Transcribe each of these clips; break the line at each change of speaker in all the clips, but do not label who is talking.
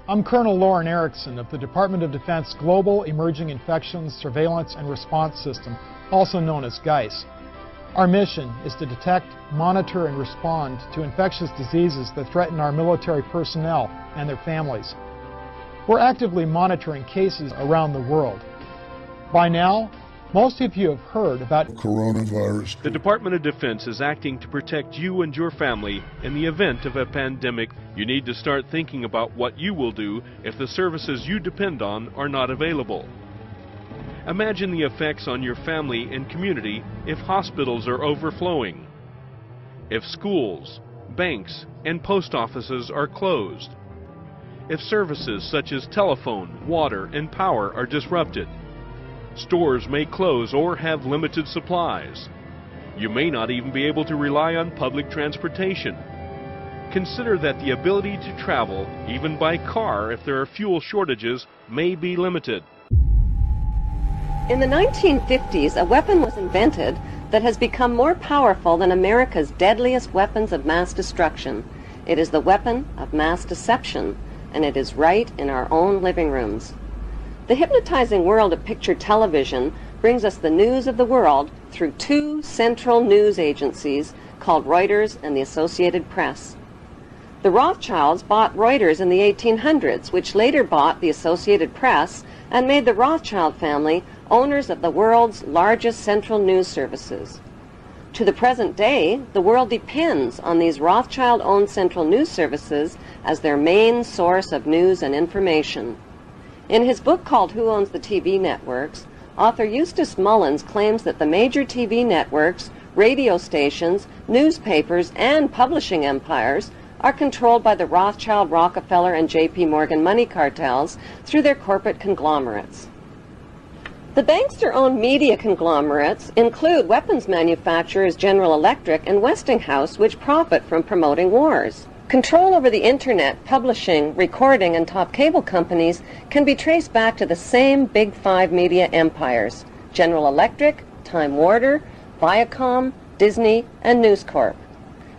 I'm Colonel Lauren Erickson of the Department of Defense Global Emerging Infections Surveillance and Response System, also known as GEIS. Our mission is to detect, monitor, and respond to infectious diseases that threaten our military personnel and their families. We're actively monitoring cases around the world. By now, most of you have heard about
coronavirus.
The Department of Defense is acting to protect you and your family in the event of a pandemic. You need to start thinking about what you will do if the services you depend on are not available. Imagine the effects on your family and community if hospitals are overflowing, if schools, banks, and post offices are closed, if services such as telephone, water, and power are disrupted. Stores may close or have limited supplies. You may not even be able to rely on public transportation. Consider that the ability to travel, even by car if there are fuel shortages, may be limited.
In the 1950s, a weapon was invented that has become more powerful than America's deadliest weapons of mass destruction. It is the weapon of mass deception, and it is right in our own living rooms. The hypnotizing world of picture television brings us the news of the world through two central news agencies called Reuters and the Associated Press. The Rothschilds bought Reuters in the 1800s, which later bought the Associated Press and made the Rothschild family owners of the world's largest central news services. To the present day, the world depends on these Rothschild-owned central news services as their main source of news and information. In his book called Who Owns the TV Networks, author Eustace Mullins claims that the major TV networks, radio stations, newspapers, and publishing empires are controlled by the Rothschild, Rockefeller, and J.P. Morgan money cartels through their corporate conglomerates. The bankster-owned media conglomerates include weapons manufacturers General Electric and Westinghouse, which profit from promoting wars. Control over the internet, publishing, recording, and top cable companies can be traced back to the same Big Five media empires: General Electric, Time Warner, Viacom, Disney, and News Corp.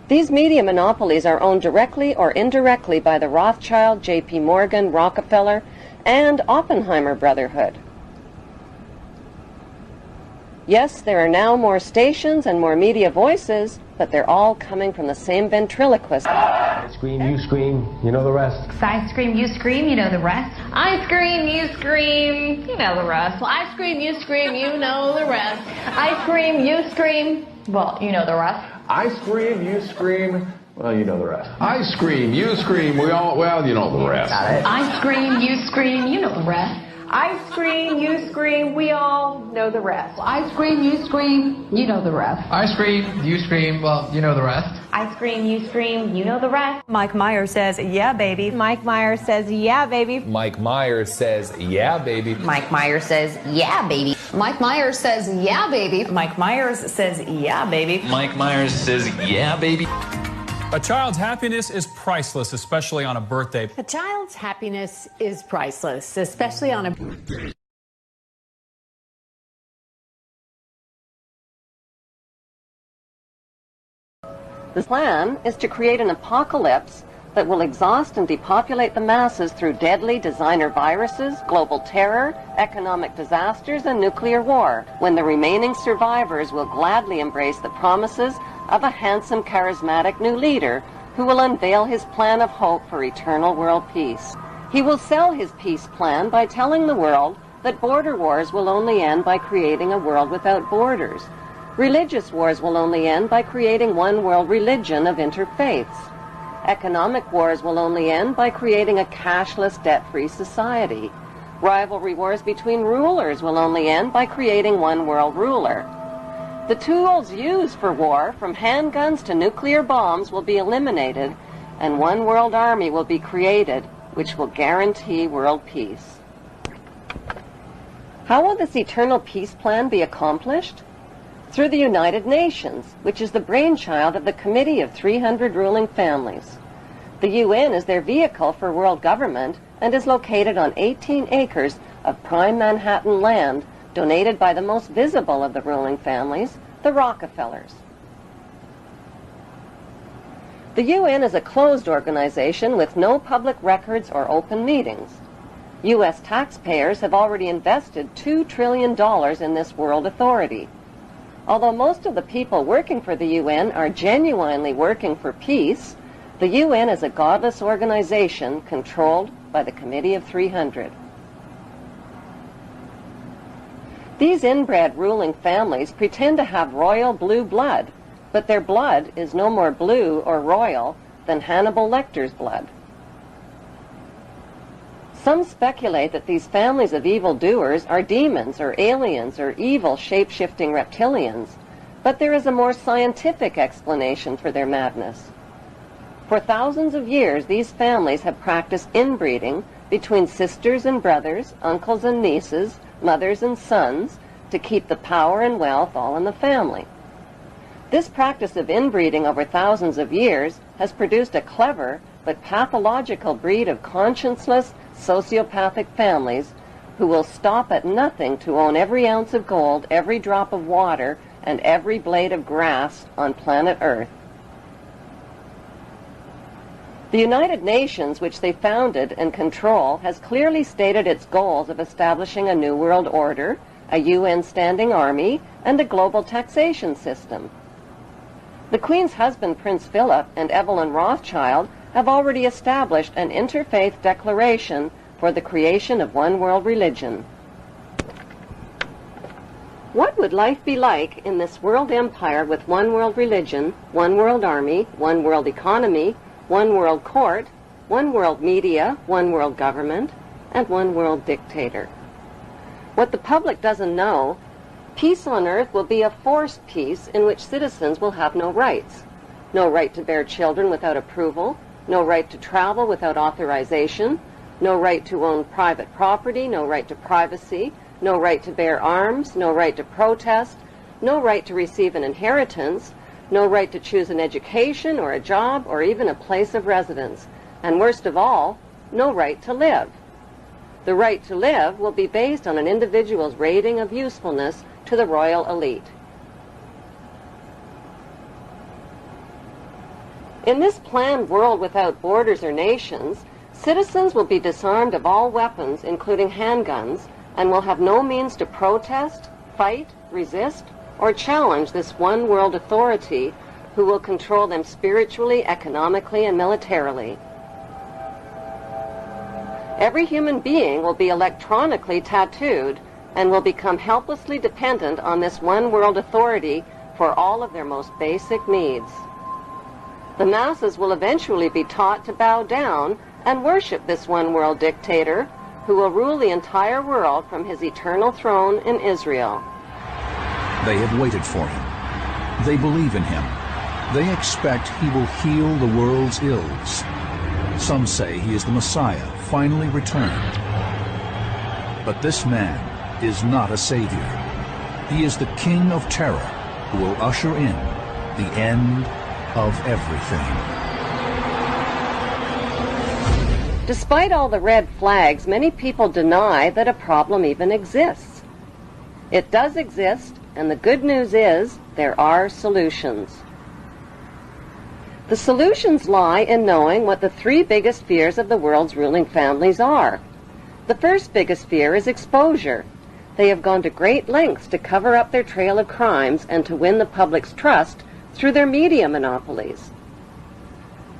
These media monopolies are owned directly or indirectly by the Rothschild, J.P. Morgan, Rockefeller, and Oppenheimer Brotherhood. Yes, there are now more stations and more media voices, but they're all coming from the same ventriloquist.
I scream, you scream, you know the rest.
I scream, you scream, you know the rest.
I scream, you scream, you know the rest. Well, I scream, you scream, you know the rest. I scream, you scream, well, you know the rest.
I scream, you scream, well, you know the rest.
I scream, you scream, well, you know the rest.
Got it.
I scream, you scream, you know the rest.
I scream, you scream, we all know the rest.
I scream, you scream, you know the rest.
I scream, you scream, well, you know the rest.
I scream, you scream, you know the rest.
Mike Myers says, yeah, baby.
Mike Myers says, yeah, baby.
Mike Myers says, yeah, baby.
Mike Myers says, yeah, baby.
Mike Myers says, yeah, baby.
Mike Myers says, yeah, baby.
Mike Myers says, yeah, baby.
A child's happiness is priceless, especially on a birthday.
A child's happiness is priceless, especially on a birthday.
The plan is to create an apocalypse that will exhaust and depopulate the masses through deadly designer viruses, global terror, economic disasters, and nuclear war, when the remaining survivors will gladly embrace the promises of a handsome, charismatic new leader who will unveil his plan of hope for eternal world peace. He will sell his peace plan by telling the world that border wars will only end by creating a world without borders. Religious wars will only end by creating one world religion of interfaiths. Economic wars will only end by creating a cashless, debt-free society. Rivalry wars between rulers will only end by creating one world ruler. The tools used for war, from handguns to nuclear bombs, will be eliminated, and one world army will be created, which will guarantee world peace. How will this eternal peace plan be accomplished? Through the United Nations, which is the brainchild of the Committee of 300 Ruling Families. The UN is their vehicle for world government and is located on 18 acres of prime Manhattan land donated by the most visible of the ruling families, the Rockefellers. The UN is a closed organization with no public records or open meetings. U.S. taxpayers have already invested $2 trillion in this world authority. Although most of the people working for the UN are genuinely working for peace, the UN is a godless organization controlled by the Committee of 300. These inbred ruling families pretend to have royal blue blood, but their blood is no more blue or royal than Hannibal Lecter's blood. Some speculate that these families of evildoers are demons or aliens or evil shape-shifting reptilians, but there is a more scientific explanation for their madness. For thousands of years, these families have practiced inbreeding between sisters and brothers, uncles and nieces, mothers and sons, to keep the power and wealth all in the family. This practice of inbreeding over thousands of years has produced a clever but pathological breed of conscienceless, sociopathic families who will stop at nothing to own every ounce of gold, every drop of water, and every blade of grass on planet Earth. The United Nations, which they founded and control, has clearly stated its goals of establishing a new world order, a UN standing army, and a global taxation system. The Queen's husband, Prince Philip, and Evelyn Rothschild have already established an interfaith declaration for the creation of one world religion. What would life be like in this world empire with one world religion, one world army, one world economy, one world court, one world media, one world government, and one world dictator? What the public doesn't know, peace on earth will be a forced peace in which citizens will have no rights. No right to bear children without approval, no right to travel without authorization, no right to own private property, no right to privacy, no right to bear arms, no right to protest, no right to receive an inheritance, no right to choose an education or a job or even a place of residence, and worst of all, no right to live. The right to live will be based on an individual's rating of usefulness to the royal elite. In this planned world without borders or nations, citizens will be disarmed of all weapons, including handguns, and will have no means to protest, fight, resist, or challenge this one world authority who will control them spiritually, economically, and militarily. Every human being will be electronically tattooed and will become helplessly dependent on this one world authority for all of their most basic needs. The masses will eventually be taught to bow down and worship this one world dictator who will rule the entire world from his eternal throne in Israel.
They have waited for him. They believe in him. They expect he will heal the world's ills. Some say he is the Messiah, finally returned. But this man is not a savior. He is the King of Terror who will usher in the end of everything.
Despite all the red flags, many people deny that a problem even exists. It does exist, and the good news is there are solutions. The solutions lie in knowing what the three biggest fears of the world's ruling families are. The first biggest fear is exposure. They have gone to great lengths to cover up their trail of crimes and to win the public's trust through their media monopolies.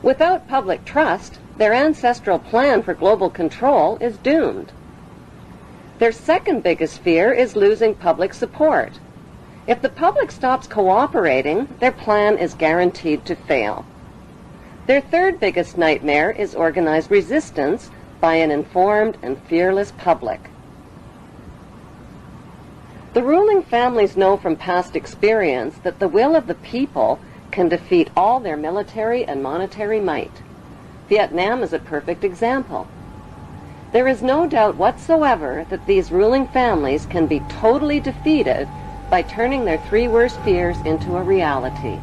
Without public trust, their ancestral plan for global control is doomed. Their second biggest fear is losing public support. If the public stops cooperating, their plan is guaranteed to fail. Their third biggest nightmare is organized resistance by an informed and fearless public. The ruling families know from past experience that the will of the people can defeat all their military and monetary might. Vietnam is a perfect example. There is no doubt whatsoever that these ruling families can be totally defeated by turning their three worst fears into a reality.